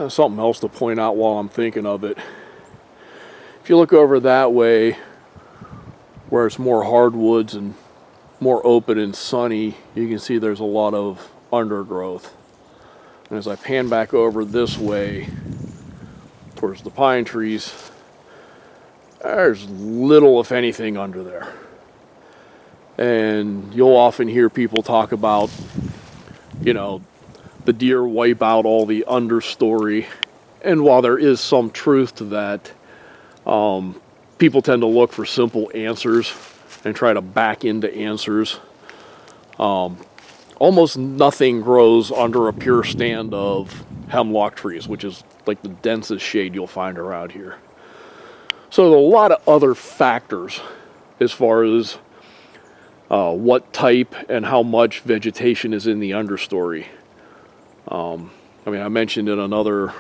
Something else to point out while I'm thinking of it. If you look over that way, where it's more hardwoods and more open and sunny, you can see there's a lot of undergrowth. And as I pan back over this way towards the pine trees, there's little, if anything, under there. And you'll often hear people talk about, you know, the deer wipe out all the understory. And while there is some truth to that, people tend to look for simple answers and try to back into answers. Almost nothing grows under a pure stand of hemlock trees, which is like the densest shade you'll find around here. So there's a lot of other factors as far as what type and how much vegetation is in the understory. I mean, I mentioned in another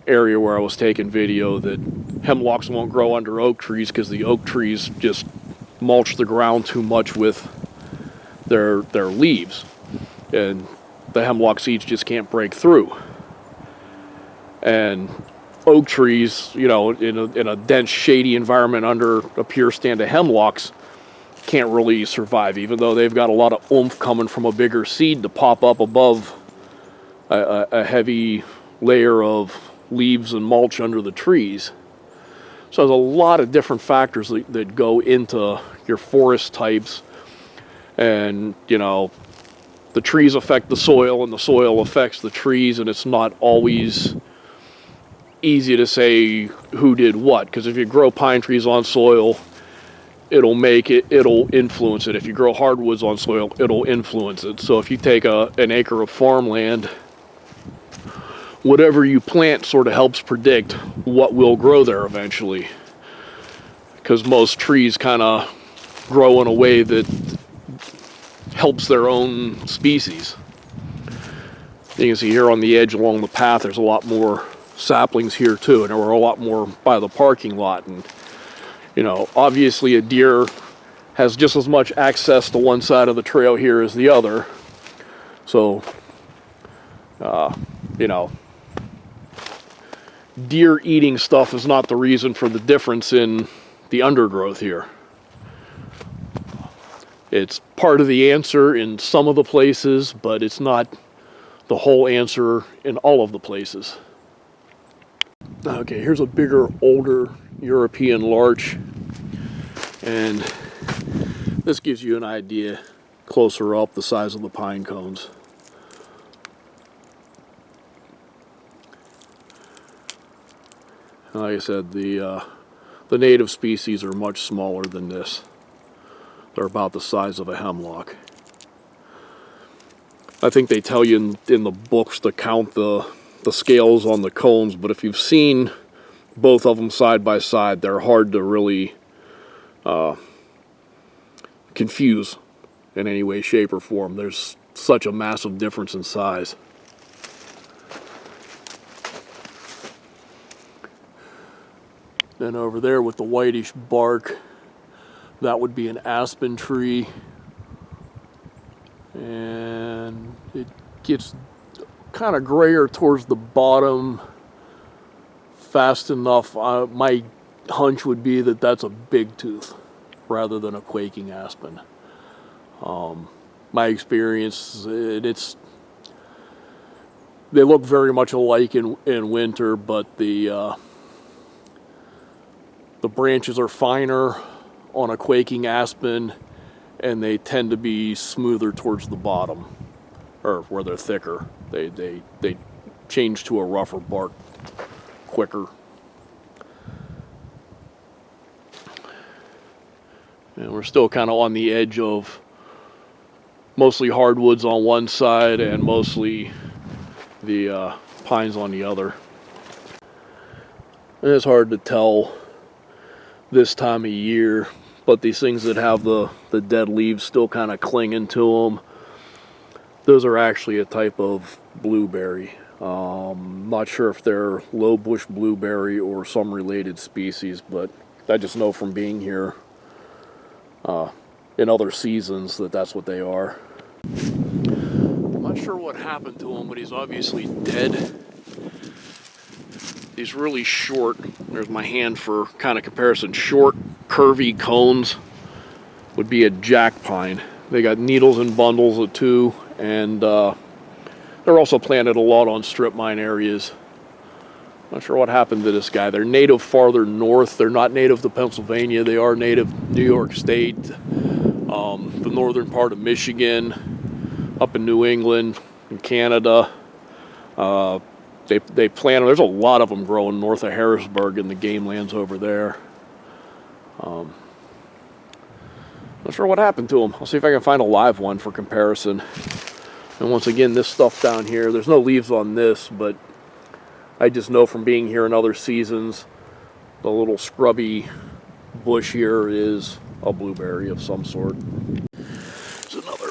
area where I was taking video that hemlocks won't grow under oak trees because the oak trees just mulch the ground too much with their leaves, and the hemlock seeds just can't break through. And oak trees, you know, in a dense, shady environment under a pure stand of hemlocks, can't really survive, even though they've got a lot of oomph coming from a bigger seed to pop up above a heavy layer of leaves and mulch under the trees. So there's a lot of different factors that go into your forest types, and you know, the trees affect the soil and the soil affects the trees, and it's not always easy to say who did what, because if you grow pine trees on soil, it'll influence it. If you grow hardwoods on soil, it'll influence it. So if you take an acre of farmland, whatever you plant sort of helps predict what will grow there eventually, because most trees kind of grow in a way that helps their own species. You can see here on the edge along the path there's a lot more saplings here too, and there were a lot more by the parking lot. And you know, obviously a deer has just as much access to one side of the trail here as the other, so you know, deer eating stuff is not the reason for the difference in the undergrowth here. It's part of the answer in some of the places, but it's not the whole answer in all of the places. Okay, here's a bigger, older European larch, and this gives you an idea closer up the size of the pine cones. Like I said, the native species are much smaller than this. They're about the size of a hemlock. I think they tell you in the books to count the scales on the cones, but if you've seen both of them side by side, they're hard to really confuse in any way, shape, or form. There's such a massive difference in size. Then over there with the whitish bark, that would be an aspen tree, and it gets kind of grayer towards the bottom fast enough. My hunch would be that that's a bigtooth rather than a quaking aspen. My experience, they look very much alike in winter, but the branches are finer on a quaking aspen, and they tend to be smoother towards the bottom, or where they're thicker. They change to a rougher bark quicker. And we're still kind of on the edge of mostly hardwoods on one side and mostly the pines on the other. And it's hard to tell this time of year, but these things that have the dead leaves still kind of clinging to them, those are actually a type of blueberry. Not sure if they're low bush blueberry or some related species, but I just know from being here in other seasons that that's what they are. I'm not sure what happened to him, but he's obviously dead. these really short, there's my hand for kind of comparison, short, curvy cones would be a jack pine. They got needles and bundles of 2, and they're also planted a lot on strip mine areas. Not sure what happened to this guy. They're native farther north. They're not native to Pennsylvania. They are native New York State, the northern part of Michigan, up in New England, in Canada. They plant them. There's a lot of them growing north of Harrisburg in the game lands over there. Not sure what happened to them. I'll see if I can find a live one for comparison. And once again, this stuff down here, there's no leaves on this, but I just know from being here in other seasons, the little scrubby bush here is a blueberry of some sort. There's another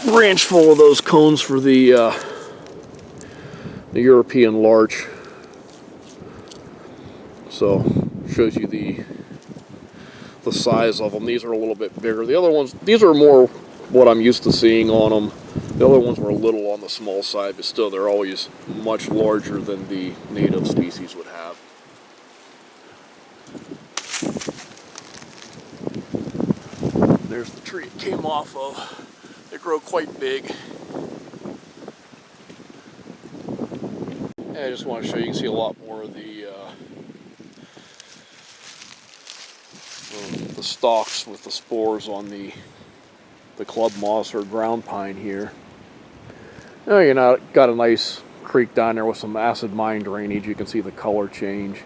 branch full of those cones for the European larch. So, shows you the size of them. These are a little bit bigger. The other ones, these are more what I'm used to seeing on them. The other ones were a little on the small side, but still they're always much larger than the native species would have. There's the tree it came off of. They grow quite big. And I just want to show you, can see a lot more of the stalks with the spores on the club moss or ground pine here. Now you know, got a nice creek down there with some acid mine drainage. You can see the color change.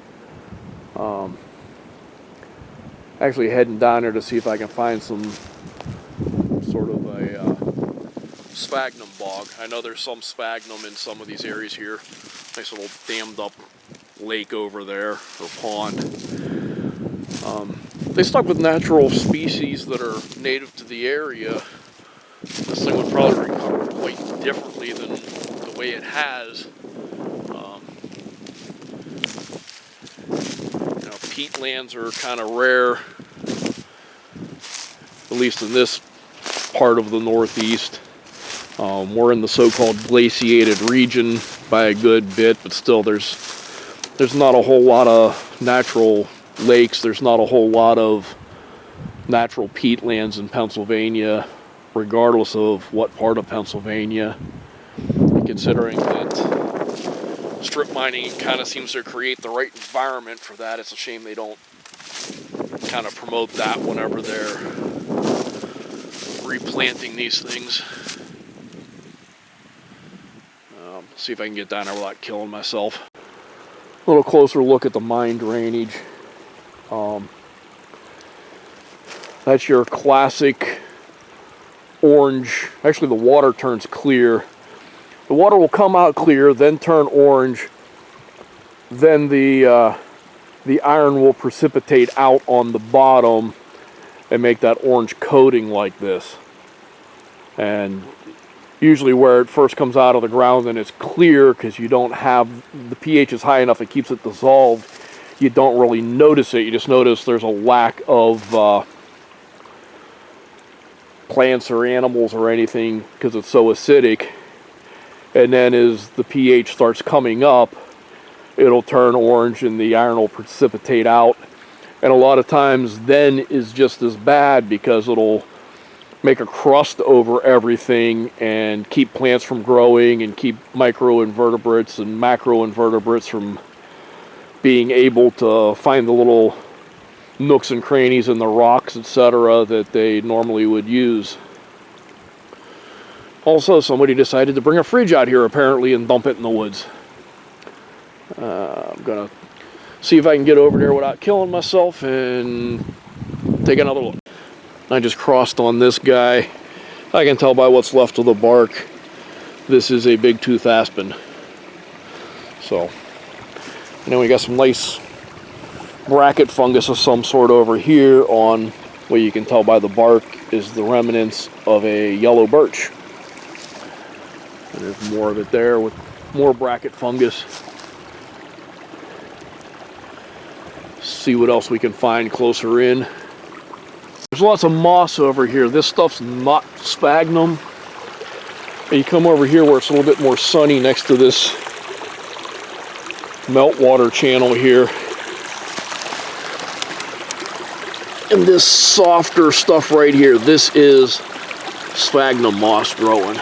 Actually heading down there to see if I can find some sort of a sphagnum bog. I know there's some sphagnum in some of these areas here. Nice little dammed up lake over there, or pond. They stuck with natural species that are native to the area. This thing would probably recover quite differently than the way it has. You know, peatlands are kind of rare, at least in this part of the Northeast. We're in the so-called glaciated region by a good bit, but still there's not a whole lot of natural lakes. There's not a whole lot of natural peatlands in Pennsylvania, regardless of what part of Pennsylvania. And considering that strip mining kind of seems to create the right environment for that, it's a shame they don't kind of promote that whenever they're replanting these things. See if I can get down there without killing myself. A little closer look at the mine drainage. That's your classic orange. Actually, the water turns clear. The water will come out clear, then turn orange. Then the iron will precipitate out on the bottom and make that orange coating like this. And usually where it first comes out of the ground and it's clear, because you don't have, the pH is high enough, it keeps it dissolved. You don't really notice it. You just notice there's a lack of plants or animals or anything because it's so acidic. And then as the pH starts coming up, it'll turn orange and the iron will precipitate out. And a lot of times then is just as bad because it'll make a crust over everything and keep plants from growing and keep microinvertebrates and macroinvertebrates from being able to find the little nooks and crannies in the rocks, etc., that they normally would use. Also, somebody decided to bring a fridge out here apparently and dump it in the woods. I'm gonna see if I can get over there without killing myself and take another look. I just crossed on this guy. I can tell by what's left of the bark, this is a Bigtooth Aspen. So, and then we got some nice bracket fungus of some sort over here on what you can tell by the bark is the remnants of a yellow birch. And there's more of it there with more bracket fungus. See what else we can find closer in. There's lots of moss over here. This stuff's not sphagnum. And you come over here where it's a little bit more sunny next to this meltwater channel here. And this softer stuff right here, this is sphagnum moss growing.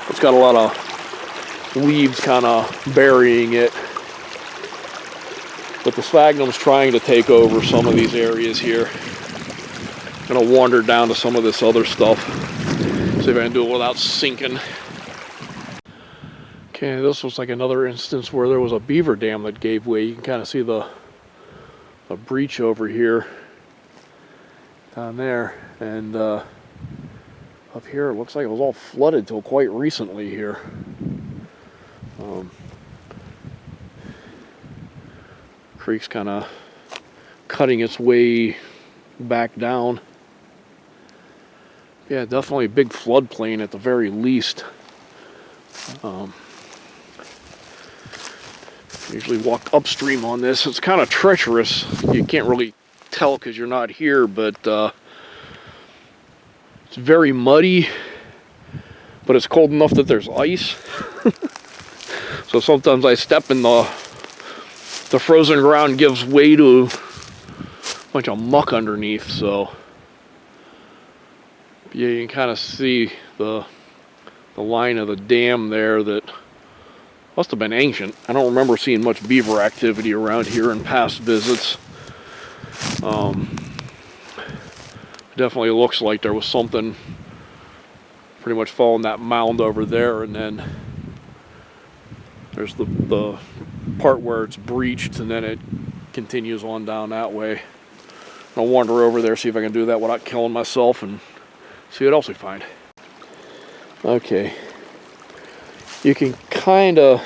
It's got a lot of leaves kind of burying it. But the sphagnum's trying to take over some of these areas here. I'm gonna wander down to some of this other stuff. See if I can do it without sinking. Okay, this was like another instance where there was a beaver dam that gave way. You can kind of see the breach over here. Down there, and up here it looks like it was all flooded till quite recently here. Creek's kind of cutting its way back down. Yeah, definitely a big floodplain at the very least. Usually walk upstream on this. It's kind of treacherous. You can't really tell because you're not here, but it's very muddy, but it's cold enough that there's ice. So sometimes I step in the frozen ground, gives way to a bunch of muck underneath. So yeah, you can kind of see the line of the dam there that must have been ancient. I don't remember seeing much beaver activity around here in past visits. Definitely looks like there was something pretty much following that mound over there, and then there's the part where it's breached, and then it continues on down that way. I'll wander over there, see if I can do that without killing myself, and see what else we find. Okay, you can kind of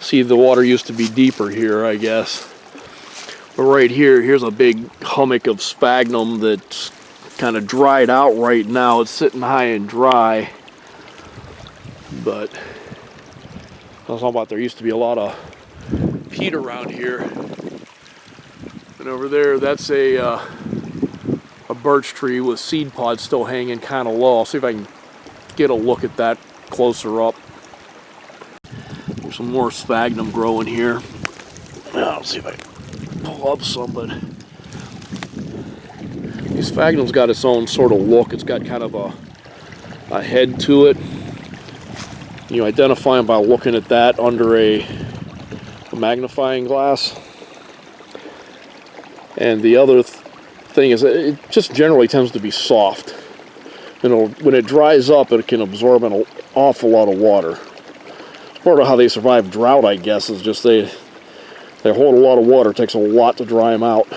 see the water used to be deeper here, I guess. But right here, here's a big hummock of sphagnum that's kind of dried out right now. It's sitting high and dry. But I was talking about there used to be a lot of peat around here. And over there, that's a birch tree with seed pods still hanging kind of low. I'll see if I can get a look at that closer up. There's some more sphagnum growing here. I'll see if I can pull up some, but the sphagnum's got its own sort of look. It's got kind of a head to it. You identify them by looking at that under a magnifying glass. And the other thing is that it just generally tends to be soft. When it dries up, it can absorb an awful lot of water. Part of how they survive drought, I guess, is just they hold a lot of water. It takes a lot to dry them out.